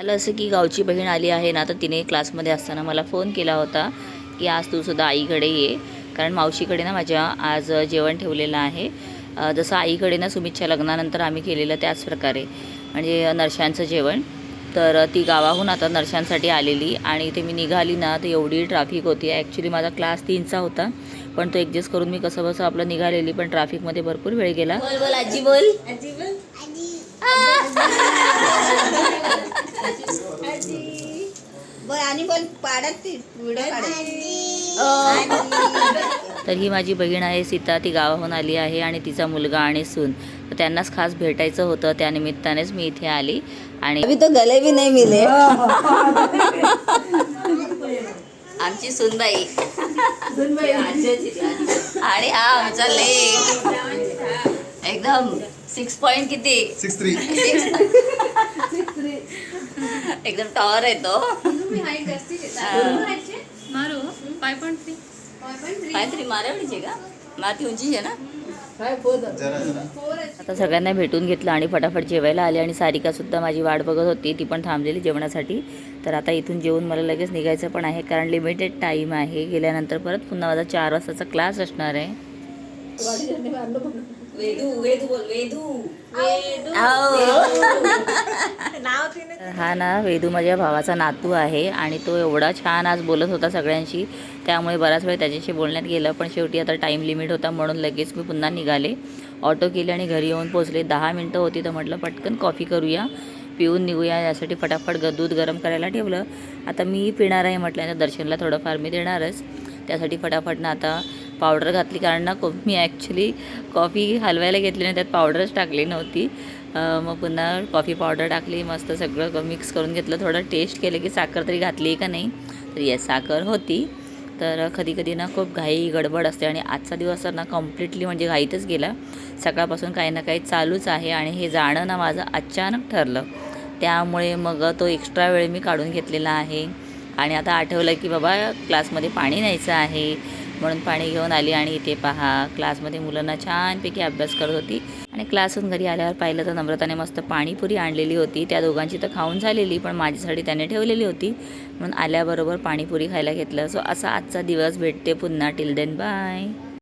झालं असं की गावची बहीण आली आहे ना, तर तिने क्लासमध्ये असताना मला फोन केला होता की आज तू सुद्धा आईकडे ये, कारण मावशीकडे ना माझ्या आज जेवण ठेवलेलं आहे. जसं आईकडे ना सुमितच्या लग्नानंतर आम्ही केलेलं त्याच प्रकारे, म्हणजे नरशांचं जेवण. तर ती गावाहून आता नरशांसाठी आलेली आणि इथे मी निघाली ना, तर एवढी ट्रॅफिक होती. ॲक्च्युली माझा क्लास 3चा होता, पण तो ॲडजस्ट करून मी कसं बसं आपलं निघालेली, पण ट्रॅफिकमध्ये भरपूर वेळ गेला. बोल बोल आजी बोल. आजी बोल. आणि बोल पाडत व्हिडिओ तर ही माझी बहीण आहे सीता, ती गावाहून आली आहे आणि तिचा मुलगा आणि सून, तर त्यांनाच खास भेटायचं होतं. त्या निमित्तानेच मी इथे आली. आणि अभी तो गले भी नाही मिले. आमची सुनबाई आणि हा आमचा लेक एकदम 6 पॉइंट किती 6'3". एकदम टॉवर आहे तो. 5.3 मारेवडीचे का माती उंचीचे ना. आता सगळ्यांना भेटून घेतलं आणि फटाफट जेवायला आले. आणि सारिका सुद्धा माझी वाट बघत होती, ती पण थांबलेली जेवणासाठी. तर आता इथून जेवून मला लगेच निघायचं पण आहे, कारण लिमिटेड टाईम आहे. गेल्यानंतर परत पुन्हा माझा 4 वाजताचा क्लास असणार आहे. वेदू वेदू बोल वेदू. हा ना, वेदू माझ्या भावाचा नातू आहे आणि तो एवढा छान आज बोलत होता सगळ्यांशी, त्यामुळे बराच वेळ त्याच्याशी बोलण्यात गेलं. पण शेवटी आता टाईम लिमिट होता म्हणून लगेच मी पुन्हा निघाले. ऑटो केले आणि घरी येऊन पोचले. 10 मिनटं होती, तर म्हटलं पटकन कॉफी करूया, पिऊन निघूया. यासाठी फटाफट दूध गरम करायला ठेवलं. आता मी पिणार आहे म्हटल्यानंतर दर्शनला थोडंफार मी देणारच. त्यासाठी फटाफट ना आता पावडर घातली, कारण ना मी ॲक्च्युली कॉफी हलवायला घेतली आणि त्यात पावडरच टाकली नव्हती. मग पुन्हा कॉफी पावडर टाकली, मस्त सगळं मिक्स करून घेतलं. थोडं टेस्ट केलं की साखर तरी घातली आहे का नाही, तर येस साखर होती. तर कधी कधी ना खूप घाई गडबड असते आणि आजचा दिवस तर ना कम्प्लिटली म्हणजे घाईतच गेला. सकाळपासून काही ना काही चालूच आहे आणि हे जाणं ना माझं अचानक ठरलं, त्यामुळे मग तो एक्स्ट्रा वेळ मी काढून घेतलेला आहे. आणि आता आठवलं की बाबा क्लासमध्ये पाणी न्यायचं आहे, म्हणून पाणी घेऊन आली. आणि इथे पहा, क्लासमध्ये मुलांना छानपैकी अभ्यास करत होती. आणि क्लासहून घरी आल्यावर पाहिलं तर नम्रताने मस्त पाणीपुरी आणलेली होती. त्या दोघांची तर खाऊन झालेली, पण माझ्यासाठी त्याने ठेवलेली होती, म्हणून आल्याबरोबर पाणीपुरी खायला घेतलं. सो असा आजचा दिवस. भेटते पुन्हा. Till then bye.